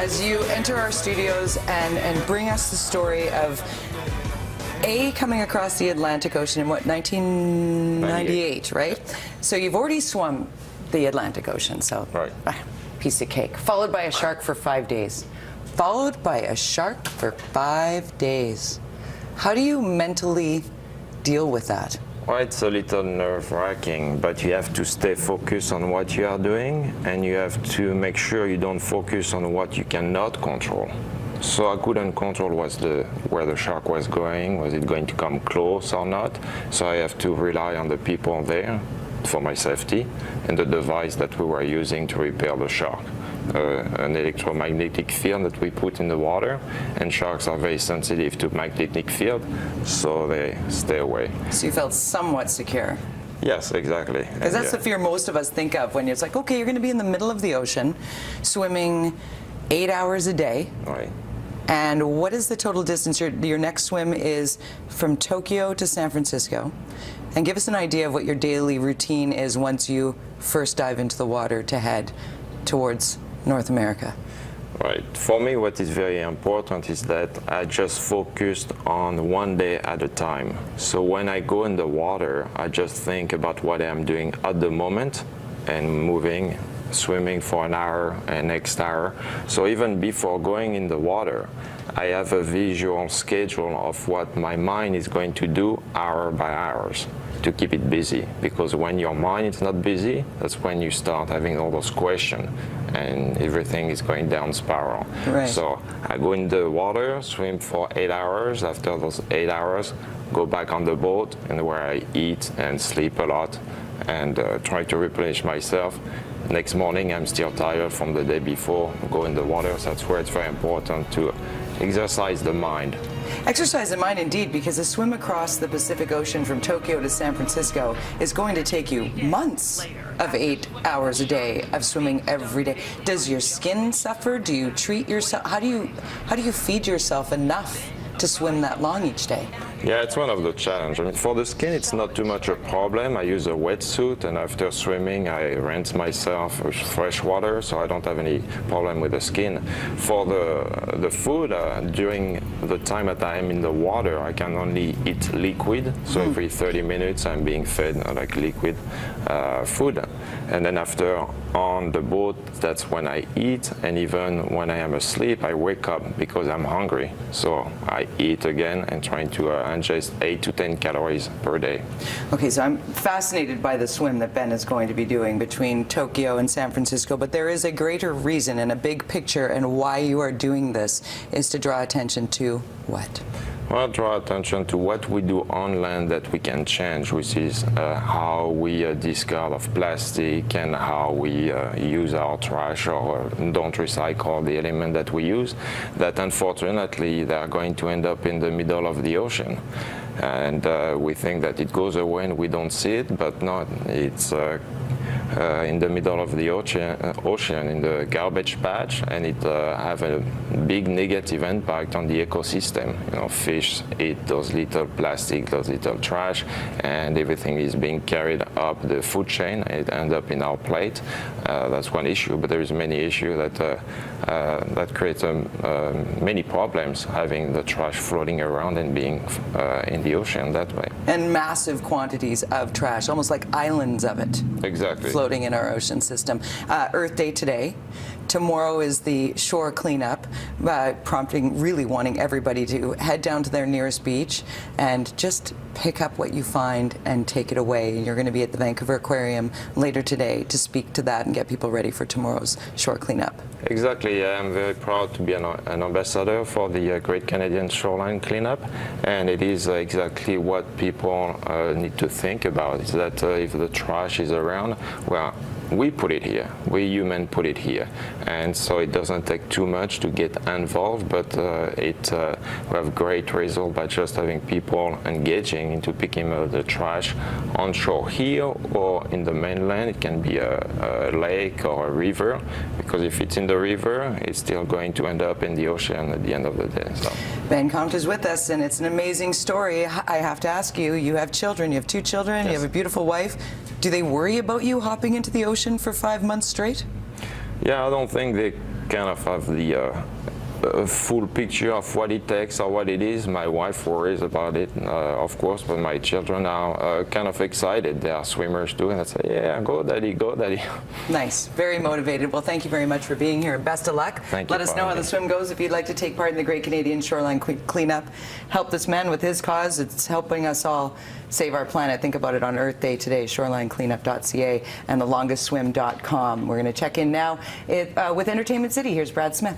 as you enter our studios and bring us the story of coming across the Atlantic Ocean in what, 1998, right? So you've already swum the Atlantic Ocean, so right. Piece of cake. Followed by a shark for 5 days. Followed by a shark for 5 days. How do you mentally deal with that? Well, it's a little nerve-wracking, but you have to stay focused on what you are doing, and you have to make sure you don't focus on what you cannot control. So I couldn't control where the shark was going, was it going to come close or not. So I have to rely on the people there for my safety and the device that we were using to repel the shark. An electromagnetic field that we put in the water, and sharks are very sensitive to magnetic field, so they stay away. So you felt somewhat secure? Yes, exactly. Because that's the fear most of us think of when it's like, okay, you're going to be in the middle of the ocean, swimming 8 hours a day. Right. And what is the total distance? Your next swim is from Tokyo to San Francisco. And give us an idea of what your daily routine is once you first dive into the water to head towards North America. Right. For me, what is very important is that I just focused on one day at a time. So when I go in the water, I just think about what I'm doing at the moment and moving, swimming for an hour and next hour. So even before going in the water, I have a visual schedule of what my mind is going to do hour by hours to keep it busy. Because when your mind is not busy, that's when you start having all those questions and everything is going down spiral. Right. So I go in the water, swim for 8 hours. After those 8 hours, go back on the boat, and where I eat and sleep a lot and try to replenish myself. Next morning, I'm still tired from the day before, go in the water. So that's where it's very important to exercise the mind. Exercise the mind indeed, because a swim across the Pacific Ocean from Tokyo to San Francisco is going to take you months of 8 hours a day of swimming every day. Does your skin suffer? Do you treat yourself? How do you feed yourself enough to swim that long each day? Yeah, it's one of the challenges. I mean, for the skin, it's not too much a problem. I use a wetsuit, and after swimming, I rinse myself with fresh water, so I don't have any problem with the skin. For the food, during the time that I am in the water, I can only eat liquid. So every 30 minutes, I'm being fed like liquid food. And then after on the boat, that's when I eat, and even when I am asleep, I wake up because I'm hungry. So I eat again and trying to ingest 8 to 10 calories per day. Okay, so I'm fascinated by the swim that Ben is going to be doing between Tokyo and San Francisco, but there is a greater reason and a big picture, and why you are doing this is to draw attention to what? Well, draw attention to what we do on land that we can change, which is how we discard of plastic and how we use our trash or don't recycle the element that we use, that unfortunately they are going to end up in the middle of the ocean. And we think that it goes away and we don't see it, but not. It's in the middle of the ocean in the garbage patch, and it have a big negative impact on the ecosystem. You know, fish eat those little plastic, those little trash, and everything is being carried up the food chain. It ends up in our plate. That's one issue, but there is many issues that create many problems, having the trash floating around and being in the ocean that way. And massive quantities of trash, almost like islands of it. Exactly. Floating in our ocean system. Earth Day today. Tomorrow is the shore cleanup, really wanting everybody to head down to their nearest beach and just pick up what you find and take it away. And you're going to be at the Vancouver Aquarium later today to speak to that and get people ready for tomorrow's shore cleanup. Exactly. I'm very proud to be an ambassador for the Great Canadian Shoreline Cleanup, and it is exactly what people need to think about, is that if the trash is around, well, we put it here, we humans put it here, and so it doesn't take too much to get involved, but we have great result by just having people engaging into picking up the trash on shore here or in the mainland. It can be a lake or a river, because if it's in the river, it's still going to end up in the ocean at the end of the day. So. Ben Lecomte is with us, and it's an amazing story. I have to ask you, you have children, you have 2 children, yes. You have a beautiful wife. Do they worry about you hopping into the ocean for 5 months straight? Yeah, I don't think they kind of have the full picture of what it takes or what it is. My wife worries about it, of course, but my children are kind of excited. They are swimmers too, and I say, yeah, go daddy, go daddy. Nice, very motivated. Well, thank you very much for being here, and best of luck. Thank you, Let us know how the swim goes if you'd like to take part in the Great Canadian Shoreline Cleanup. Help this man with his cause. It's helping us all save our planet. Think about it on Earth Day today, shorelinecleanup.ca and thelongestswim.com. We're going to check in now with Entertainment City. Here's Brad Smith.